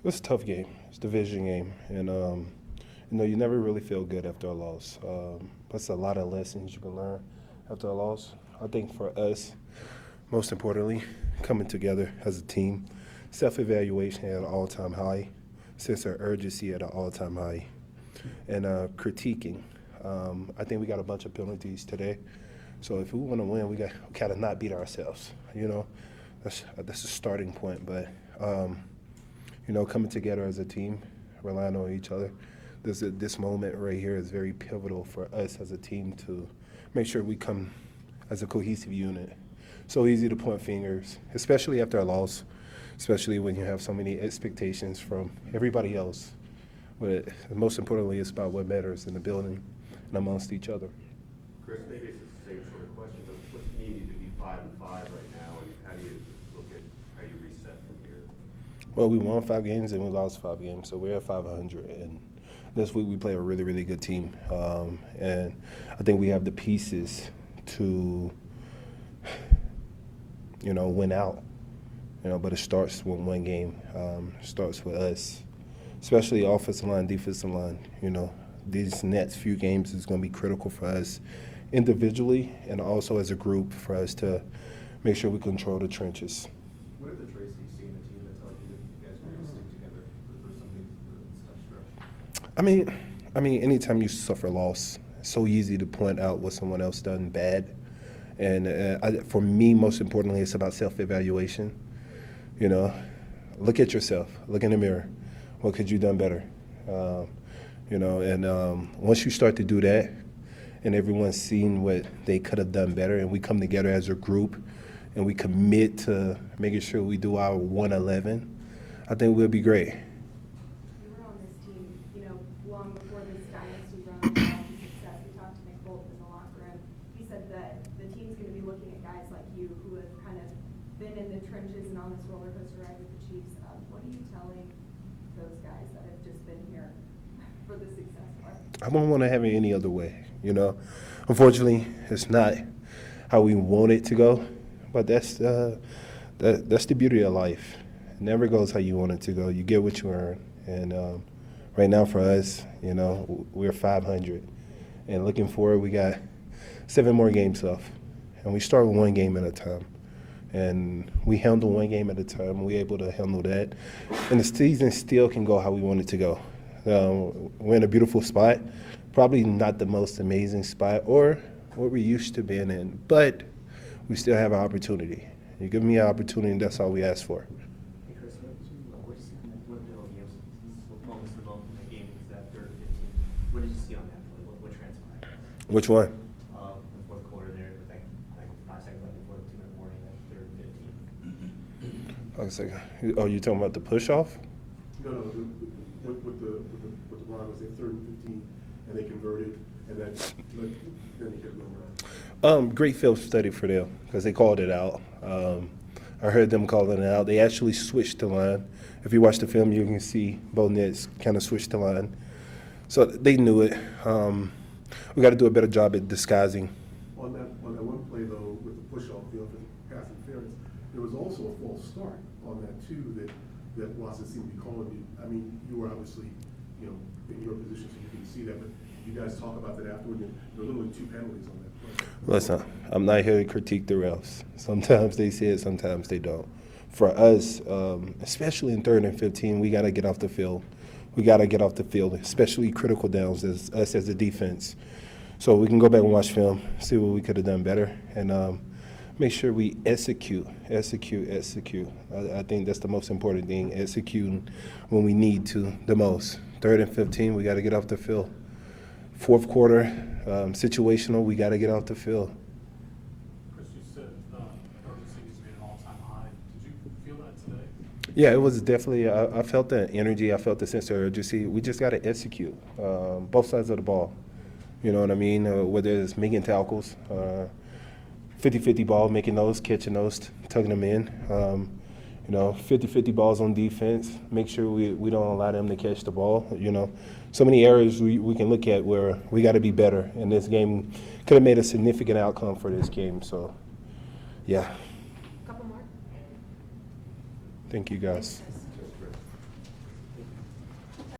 It's a tough game. It's a division game, and you never really feel good after a loss. That's a lot of lessons you can learn after a loss. I think for us, most importantly, coming together as a team, self-evaluation at an all-time high, sense of urgency at an all-time high, and critiquing. I think we got a bunch of penalties today, so if we want to win, we got to not beat ourselves. That's a starting point, but. Coming together as a team, relying on each other. This moment right here is very pivotal for us as a team to make sure we come as a cohesive unit. So easy to point fingers, especially after a loss, especially when you have so many expectations from everybody else. But most importantly, it's about what matters in the building and amongst each other. Chris, maybe it's the same sort of question, but what's needed to be 5-5 right now, and how do you look at how you reset from here? Well, we won 5 games and we lost 5 games, so we're at 500. And this week we play a really, really good team. And I think we have the pieces to, win out. But it starts with one game. It starts with us, especially offensive line, defensive line. These next few games is going to be critical for us individually and also as a group for us to make sure we control the trenches. What are the traits that you see in the team that tell you that you guys are going to stick together for something tough stretch? I mean, anytime you suffer loss, it's so easy to point out what someone else done bad. And for me, most importantly, it's about self-evaluation. Look at yourself. Look in the mirror. What could you done better? Once you start to do that, and everyone's seen what they could have done better, and we come together as a group, and we commit to making sure we do our 111, I think we'll be great. You were on this team, long before this dynasty run and all the success. We talked to Nick Bolton in the locker room. He said that the team's going to be looking at guys like you who have kind of been in the trenches and on this roller coaster ride with the Chiefs. What are you telling those guys that have just been here for the success part? I don't want to have it any other way, Unfortunately, it's not how we want it to go, but that's the beauty of life. It never goes how you want it to go. You get what you earn. And right now for us, we're 500. And looking forward, we got 7 more games left. And we start with 1 game at a time. And we handle 1 game at a time. We're able to handle that. And the season still can go how we want it to go. We're in a beautiful spot. Probably not the most amazing spot or what we're used to being in, but we still have an opportunity. You give me an opportunity, and that's all we ask for. Hey, Chris, what did you see on that moments developed in that game? Was that 3rd and 15? What did you see on that play? What transpired? Which one? In the 4th quarter there, with like 5 seconds left before the 2-minute warning, that 3rd and 15. Oh, you talking about the push-off? No, with the Broncos, they 3rd and 15, and they converted, and then they kept going around. Great film study for them because they called it out. I heard them calling it out. They actually switched the line. If you watch the film, you can see both nets kind of switched the line. So they knew it. We got to do a better job at disguising. On that one play, though, with the push-off, the offensive pass interference, there was also a false start on that, too, that Watson seemed to be calling you. I mean, you were obviously, in your position, so you can see that, but you guys talk about that afterward. There were literally 2 penalties on that play. Listen, I'm not here to critique the refs. Sometimes they see it, sometimes they don't. For us, especially in 3rd and 15, we got to get off the field. We got to get off the field, especially critical downs as us as a defense. So we can go back and watch film, see what we could have done better, and make sure we execute. I think that's the most important thing, executing when we need to the most. 3rd and 15, we got to get off the field. 4th quarter, situational, we got to get off the field. Chris, you said urgency needs to be at an all-time high. Did you feel that today? Yeah, it was definitely, I felt the energy, I felt the sense of urgency. We just got to execute both sides of the ball. You know what I mean? Whether it's making tackles, 50-50 ball, making those, catching those, tugging them in. 50-50 balls on defense. Make sure we don't allow them to catch the ball. So many areas we can look at where we got to be better. And this game could have made a significant outcome for this game. So, yeah. Couple more. Thank you, guys.